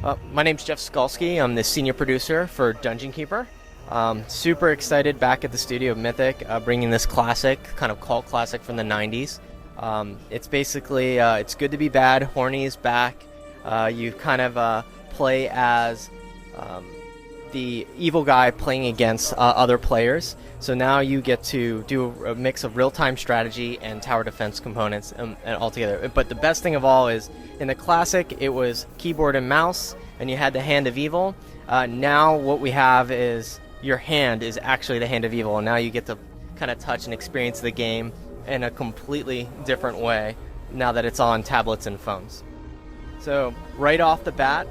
My name's Jeff Skalski. I'm the senior producer for Dungeon Keeper. Super excited back at the studio of Mythic, bringing this classic, kind of cult classic from the 90s. It's basically, it's good to be bad. Horny is back. You kind of play as the evil guy playing against other players. So now you get to do a mix of real-time strategy and tower defense components and all together. But the best thing of all is, in the classic, it was keyboard and mouse, and you had the hand of evil. Now what we have is your hand is actually the hand of evil, and now you get to kind of touch and experience the game in a completely different way now that it's on tablets and phones. So right off the bat,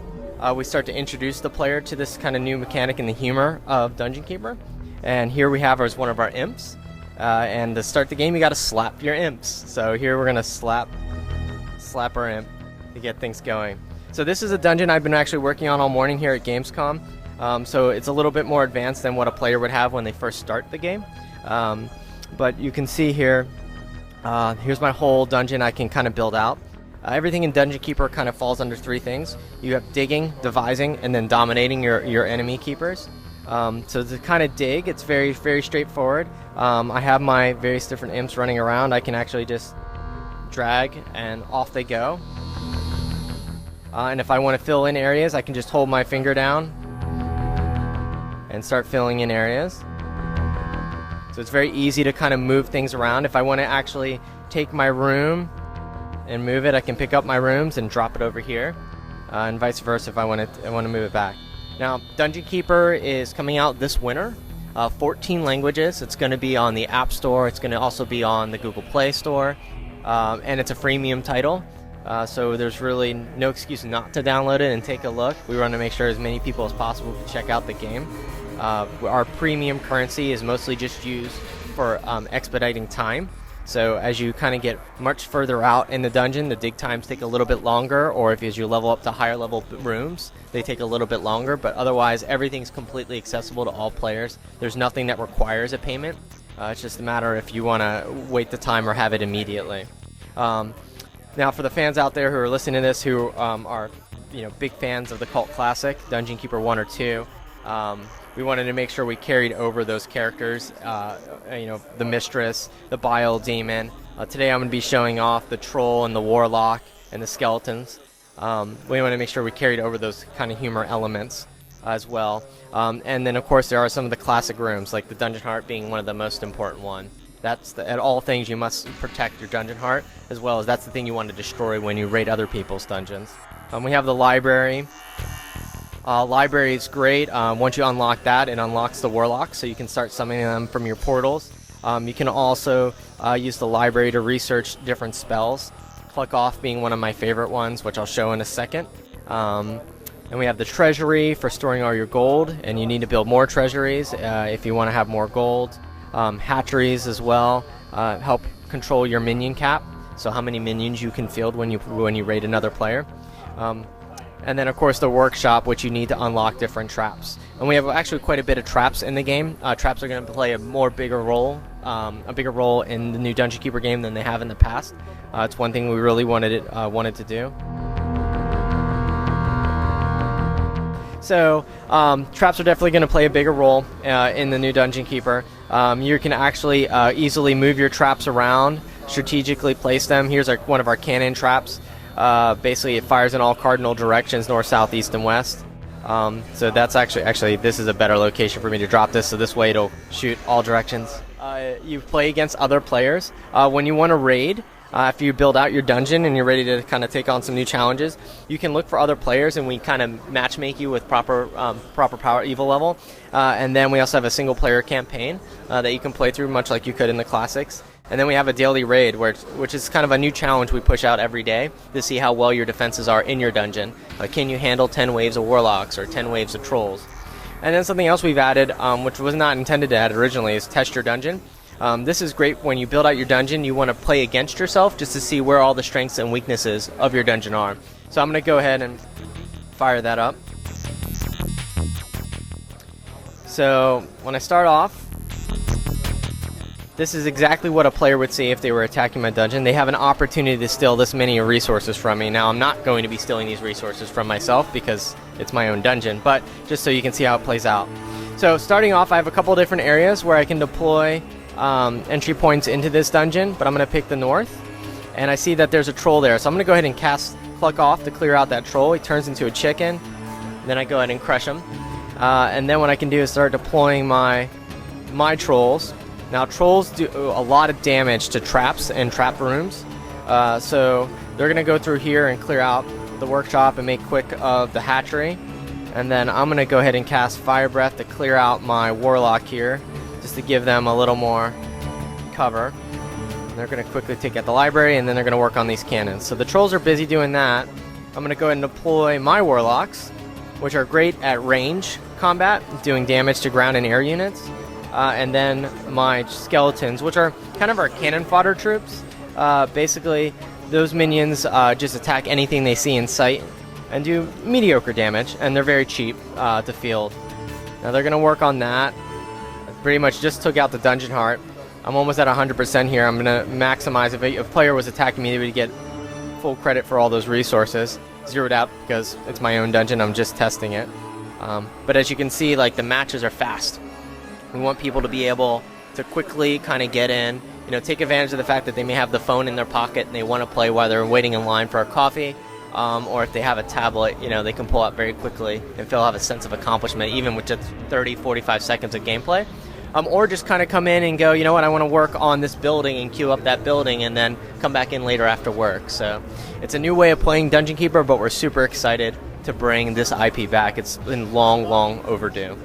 we start to introduce the player to this kind of new mechanic and the humor of Dungeon Keeper. And here we have as one of our imps. And to start the game, you got to slap your imps. So here we're going to slap our imp to get things going. So this is a dungeon I've been actually working on all morning here at Gamescom. So it's a little bit more advanced than what a player would have when they first start the game. But you can see here, here's my whole dungeon I can kind of build out. Everything in Dungeon Keeper kind of falls under three things. You have digging, devising, and then dominating your enemy keepers. So to kind of dig, it's very, very straightforward. I have my various different imps running around. I can actually just drag and off they go. And if I want to fill in areas, I can just hold my finger down and start filling in areas. So it's very easy to kind of move things around. If I want to actually take my room and move it, I can pick up my rooms and drop it over here, and vice versa if I want to move it back. Now, Dungeon Keeper is coming out this winter, 14 languages. It's going to be on the App Store. It's going to also be on the Google Play Store, and it's a freemium title. So there's really no excuse not to download it and take a look. We want to make sure as many people as possible can check out the game. Our premium currency is mostly just used for expediting time. So as you kind of get much further out in the dungeon, the dig times take a little bit longer, or as you level up to higher level rooms, they take a little bit longer, but otherwise everything's completely accessible to all players. There's nothing that requires a payment. It's just a matter if you want to wait the time or have it immediately. Now for the fans out there who are listening to this who are big fans of the cult classic, Dungeon Keeper 1 or 2, we wanted to make sure we carried over those characters, the Mistress, the Bile Demon. Today I'm going to be showing off the Troll and the Warlock and the Skeletons. We want to make sure we carried over those kind of humor elements as well. And then, of course, there are some of the classic rooms, like the Dungeon Heart being one of the most important one. That's at all things you must protect your Dungeon Heart, as well as that's the thing you want to destroy when you raid other people's dungeons. We have the Library. Library is great. Once you unlock that, it unlocks the Warlock, so you can start summoning them from your portals. You can also use the Library to research different spells. Pluck Off being one of my favorite ones, which I'll show in a second. And we have the Treasury for storing all your gold, and you need to build more treasuries if you want to have more gold. Hatcheries as well help control your minion cap, so how many minions you can field when you raid another player. And then, of course, the Workshop, which you need to unlock different traps. And we have actually quite a bit of traps in the game. Traps are going to play a bigger role in the new Dungeon Keeper game than they have in the past. It's one thing we really wanted to do. So traps are definitely going to play a bigger role in the new Dungeon Keeper. You can actually easily move your traps around, strategically place them. Here's one of our cannon traps. Basically it fires in all cardinal directions, north, south, east, and west. So that's actually this is a better location for me to drop this, so this way it'll shoot all directions. You play against other players. When you want to raid, after you build out your dungeon and you're ready to kind of take on some new challenges, you can look for other players, and we kind of matchmake you with proper power evil level. And then we also have a single player campaign that you can play through, much like you could in the classics. And then we have a daily raid, which is kind of a new challenge we push out every day to see how well your defenses are in your dungeon. Can you handle 10 waves of Warlocks or 10 waves of Trolls? And then something else we've added, which was not intended to add originally, is Test Your Dungeon. This is great when you build out your dungeon. You want to play against yourself just to see where all the strengths and weaknesses of your dungeon are. So I'm going to go ahead and fire that up. So when I start off, this is exactly what a player would see if they were attacking my dungeon. They have an opportunity to steal this many resources from me. Now, I'm not going to be stealing these resources from myself because it's my own dungeon, but just so you can see how it plays out. So starting off, I have a couple different areas where I can deploy entry points into this dungeon, but I'm going to pick the north. And I see that there's a troll there, so I'm going to go ahead and cast Pluck Off to clear out that troll. He turns into a chicken. Then I go ahead and crush him. And then what I can do is start deploying my trolls. Now, trolls do a lot of damage to traps and trap rooms. So they're going to go through here and clear out the workshop and make quick of the hatchery. And then I'm going to go ahead and cast Fire Breath to clear out my warlock here, just to give them a little more cover. They're going to quickly take out the library, and then they're going to work on these cannons. So the trolls are busy doing that. I'm going to go ahead and deploy my warlocks, which are great at range combat, doing damage to ground and air units. And then my skeletons, which are kind of our cannon fodder troops. Basically, those minions just attack anything they see in sight and do mediocre damage, and they're very cheap to field. Now they're going to work on that. Pretty much just took out the dungeon heart. I'm almost at 100% here. I'm going to maximize. If a player was attacking me, they would get full credit for all those resources. Zeroed out because it's my own dungeon. I'm just testing it. But as you can see, like, the matches are fast. We want people to be able to quickly kind of get in, take advantage of the fact that they may have the phone in their pocket and they want to play while they're waiting in line for a coffee. Or if they have a tablet, they can pull out very quickly and they'll have a sense of accomplishment, even with just 30, 45 seconds of gameplay. Or just kind of come in and go, I want to work on this building and queue up that building and then come back in later after work. So it's a new way of playing Dungeon Keeper, but we're super excited to bring this IP back. It's been long, long overdue.